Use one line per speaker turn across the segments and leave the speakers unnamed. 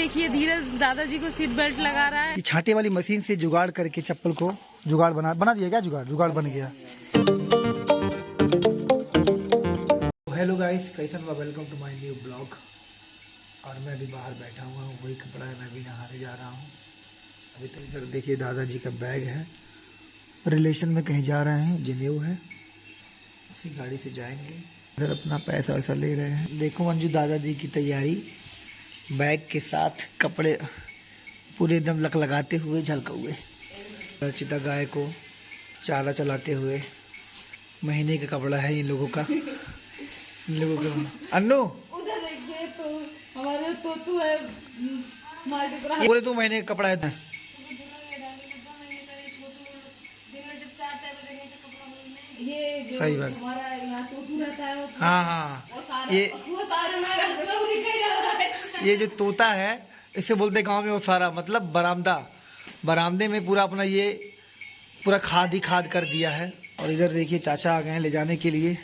देखिए धीरज दादाजी को सीट बेल्ट लगा रहा है।
ये छाटे वाली मशीन से जुगाड़ करके चप्पल को जुगाड़ बना दिया। क्या जुगाड़ बन गया। हेलो गाइस, कैसन हुआ? Welcome to my new blog. और मैं अभी बाहर बैठा हुआ हूँ, वही कपड़ा है, मैं भी नहाने जा रहा हूँ। अभी तो इधर देखिए दादाजी का बैग है, रिलेशन में कहीं जा रहे हैं, जनेऊ है, उसी गाड़ी से जाएंगे। इधर अपना पैसा वैसा ले रहे हैं। देखो अंजू दादाजी की तैयारी, बैग के साथ कपड़े पूरे एकदम लगाते हुए झलका हुए। अर्चिता गाय को चारा चलाते हुए। महीने का कपड़ा है इन लोगों का। इन लोगों का अन्नू
उधर देखिए तो हमारे तोतू है
पूरे 2 महीने का कपड़ा है।
ये जो
सही बात।
हमारा यहाँ तोतू रहता है
हाँ,
वो सारे में
ये जो तोता है इसे बोलते गांव में वो सारा, मतलब बरामदे में पूरा अपना ये पूरा खाद ही खाद कर दिया है। और इधर देखिए चाचा आ गए हैं ले जाने के लिए।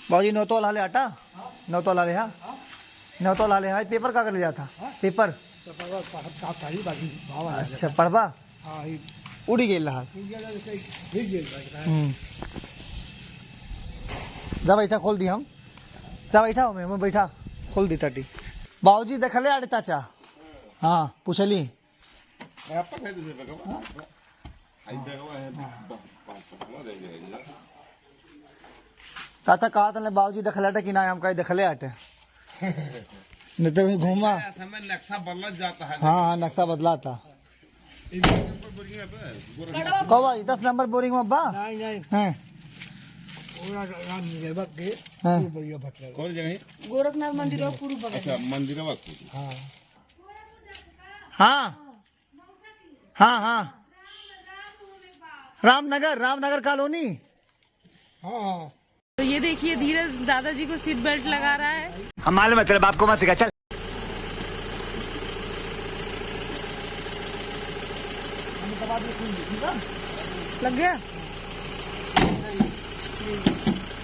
बाबूजी नौतो ला ले आटा, नौतो ला ले। हाँ नौतो ला ले। हाँ पेपर का कर ले जाता पेपर। अच्छा पढ़वा उड़ी गेल रहा। जा बैठा खोल दी हम। जा बैठा हो मैं बैठा खोल दी ताटी। बाबूजी देखले आड़े चाचा। हाँ पूछली चाचा कहा था बाबूजी देखले आटे कि ना हम कहीं देखले आटे। नहीं तो वही घूमा
नक्शा बदला जाता है।
हाँ नक्शा बदला था। कब 10 नंबर बोरिंग में बा
कौन जगह?
गोरखनाथ मंदिर पूर्व बगल।
अच्छा मंदिर।
हाँ रामनगर कॉलोनी। हाँ
तो ये देखिए धीरज दादाजी को सीट बेल्ट लगा रहा है।
हम मालूम है तेरे बाप को मत सिखा। चल
लग गया।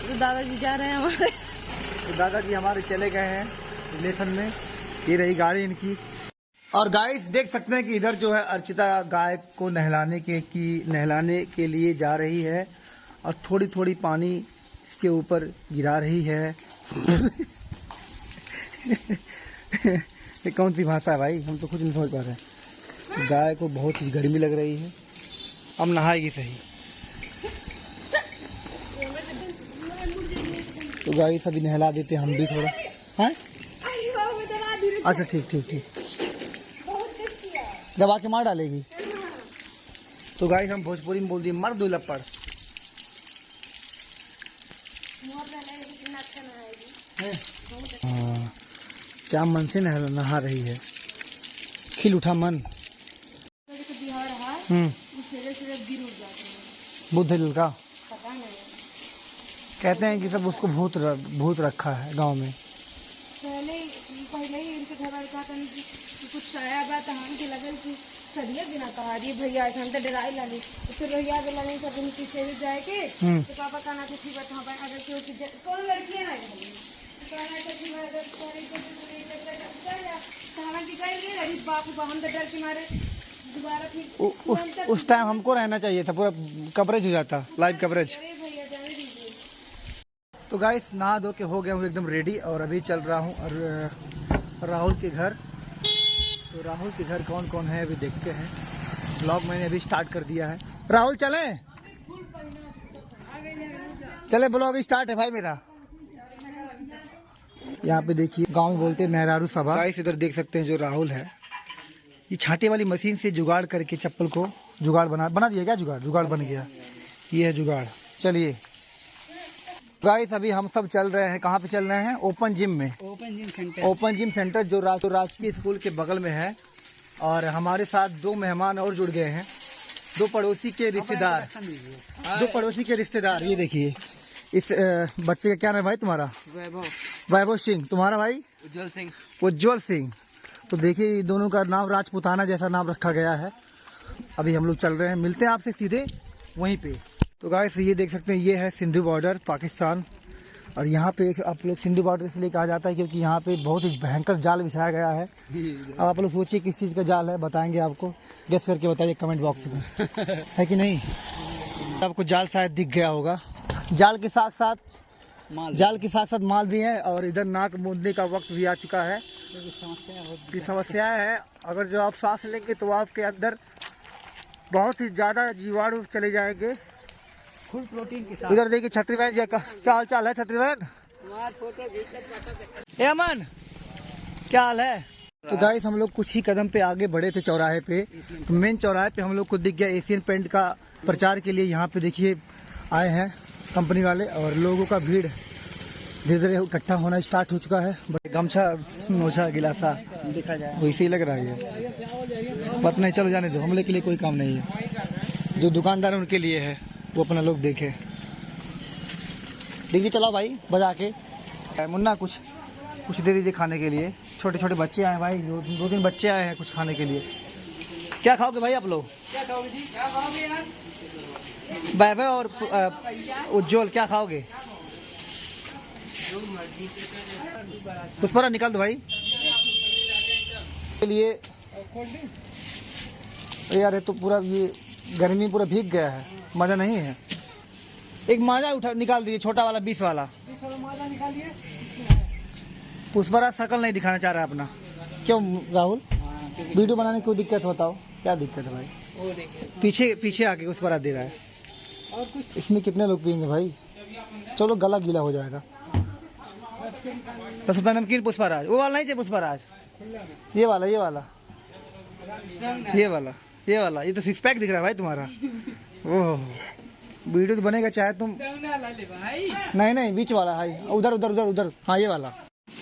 तो दादाजी जा रहे हैं हमारे।
तो दादाजी हमारे चले गए हैं रिलेशन में। ये रही गाड़ी इनकी। और गाइस देख सकते हैं कि इधर जो है अर्चिता गाय को नहलाने के लिए जा रही है और थोड़ी थोड़ी पानी इसके ऊपर गिरा रही है। ये कौन सी भाषा है भाई, हम तो कुछ नहीं समझ पा रहे। गाय को बहुत ही गर्मी लग रही है, अब नहाएगी सही। तो गाइस अभी नहला देते हम भी थोड़ा। हाँ अच्छा ठीक दबा के मार डालेगी। तो गाइस हम भोजपुरी में बोल दिए मर दो लपड़। हाँ क्या मन से नहा रही है, खिल उठा मन। बुद्ध हिल का कहते हैं कि सब उसको भूत रखा है गांव में।
पहले ही इनके घर का कुछ साया बात हम के लगल कि सरिया बिना कहा रही भैया हम तो डराई लाली। फिर भैया के लगे सब उनकी से जाए के तो पापा कहना था ठीक बात। हाँ अगर कौन लड़की है ना
उस टाइम हमको रहना चाहिए था, पूरा कवरेज हो जाता, लाइव कवरेज। तो गाइस नहा धो के हो गया हूँ एकदम रेडी और अभी चल रहा हूँ और राहुल के घर। तो राहुल के घर कौन कौन है अभी देखते हैं। ब्लॉग मैंने अभी स्टार्ट कर दिया है। राहुल चले ब्लॉग स्टार्ट है भाई मेरा। यहाँ पे देखिए गांव में बोलते हैं मेहरारू सभा। गाइस इधर देख सकते हैं जो राहुल है, ये छाटे वाली मशीन से जुगाड़ करके चप्पल को जुगाड़ बना दिया। क्या जुगाड़ बन गया। ये है जुगाड़। चलिए गाइस अभी हम सब चल रहे हैं, कहाँ पे चल रहे हैं? ओपन जिम में। ओपन जिम सेंटर जो राजकीय स्कूल के बगल में है। और हमारे साथ 2 मेहमान और जुड़ गए हैं, 2 पड़ोसी के रिश्तेदार। ये देखिए इस बच्चे का क्या नाम है भाई तुम्हारा? वैभव सिंह। तुम्हारा भाई? उज्जवल सिंह। तो देखिए ये दोनों का नाम राजपुताना जैसा नाम रखा गया है। अभी हम लोग चल रहे हैं, मिलते हैं आपसे सीधे वहीं पे। तो गाइस ये देख सकते हैं ये है सिंधु बॉर्डर पाकिस्तान और यहाँ पे आप लोग सिंधु बॉर्डर इसलिए कहा जाता है क्योंकि यहाँ पे बहुत ही भयंकर जाल बिछाया गया है। अब आप लोग सोचिए किस चीज़ का जाल है, बताएंगे आपको, गेस करके बताइए कमेंट बॉक्स में, है कि नहीं। आपको जाल शायद दिख गया होगा। जाल के साथ साथ माल भी है और इधर नाक मूंदने का वक्त भी आ चुका है। की समस्या है, अगर जो आप सांस लेंगे तो आपके अंदर बहुत ही ज़्यादा जीवाणु चले जाएंगे।
फुल प्रोटीन के साथ।
इधर देखिए छतरी बहन जी का क्या हाल चाल है। छतरी बहन, ए अमन, क्या हाल है। तो गाइस हम लोग कुछ ही कदम पे आगे बढ़े थे चौराहे पे, तो मेन चौराहे पे हम लोग को दिख गया एशियन पेंट का प्रचार के लिए यहाँ पे देखिए आए हैं कंपनी वाले, और लोगों का भीड़ धीरे धीरे इकट्ठा होना स्टार्ट हो चुका है। गमछा नोछा गिलासा
देखा जाए
वैसे ही लग रहा है ये, पता नहीं, चलो जाने दो, हमले के लिए कोई काम नहीं है। जो दुकानदार है उनके लिए है, वो अपना लोग देखे। देखिए चलाओ भाई बजा के। मुन्ना कुछ दे दीजिए खाने के लिए। छोटे छोटे बच्चे आए भाई, दो तीन बच्चे आए हैं कुछ खाने के लिए। क्या खाओगे भाई आप लोग?
क्या खाओगे जी? क्या खाओगे यार?
वैभव और उज्जवल क्या खाओगे? पुष्परा निकाल दो भाई के लिए। यार ये तो पूरा ये गर्मी पूरा भीग गया है, मजा नहीं है। एक माजा उठा निकाल दीजिए, छोटा वाला 20 वाला। पुष्पराज शकल नहीं दिखाना चाह रहा है अपना। क्यों राहुल, वीडियो बनाने की कोई दिक्कत बताओ, क्या दिक्कत है भाई?
वो देखिए
पीछे आके पुष्पराज दे रहा है।
और कुछ
इसमें कितने लोग पियेंगे भाई? चलो गला गीला हो जाएगा। 10 रुपया नमकीन पुष्पराज। वो वाला नहीं चाहिए पुष्पराज, ये वाला ये तो 6 पैक दिख रहा है भाई तुम्हारा। ओह वीडियो तो बनेगा चाहे तुम। नहीं बीच वाला है, उधर। हाँ ये वाला।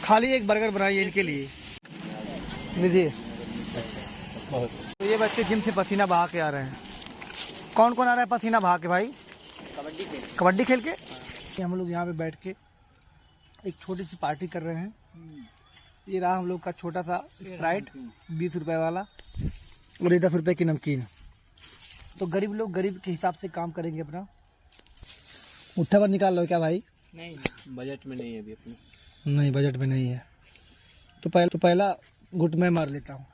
खाली एक बर्गर बनाइए इनके लिए, लीजिए। तो ये बच्चे जिम से पसीना बहा के आ रहे हैं। कौन आ रहा है पसीना बहा के भाई? कबड्डी खेल के। हम लोग यहाँ पे बैठ के एक छोटी सी पार्टी कर रहे हैं। ये रहा हम लोग का छोटा सा स्प्राइट 20 रुपए वाला और ये 10 रुपए की नमकीन। तो गरीब लोग गरीब के हिसाब से काम करेंगे अपना। उठा पर निकाल लो क्या भाई?
नहीं, बजट में नहीं है अभी अपने।
नहीं बजट में नहीं है। तो पहला घुट में मार लेता हूँ,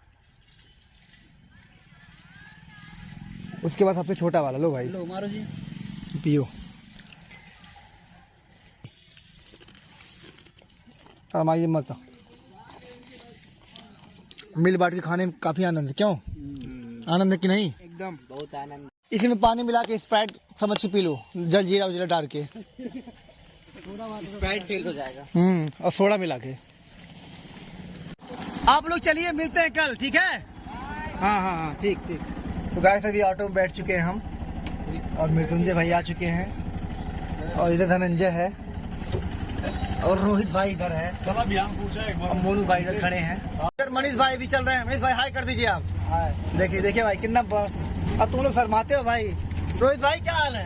उसके बाद सबसे छोटा वाला लो भाई।
लो मारो जी,
पियो। हमारी मत मिल बांट के खाने में काफी आनंद है। क्यों आनंद है कि नहीं?
एकदम बहुत आनंद।
इसमें पानी मिला के स्प्राइट समझ के पी लो, जल जीरा उजरा डाल के।
स्प्राइट फेल हो जाएगा।
और सोडा मिला के। आप लोग चलिए मिलते हैं कल, ठीक है? हाँ ठीक। तो गाइस अभी ऑटो में बैठ चुके हैं हम, और मृत्युंजय भाई आ चुके हैं, और इधर धनंजय है, और रोहित भाई इधर है, और मोनू भाई इधर खड़े हैं। इधर मनीष भाई भी चल रहे हैं। मनीष भाई हाय कर दीजिए आप। देखिए भाई कितना, अब तुम लोग शर्माते हो भाई। रोहित भाई क्या हाल है?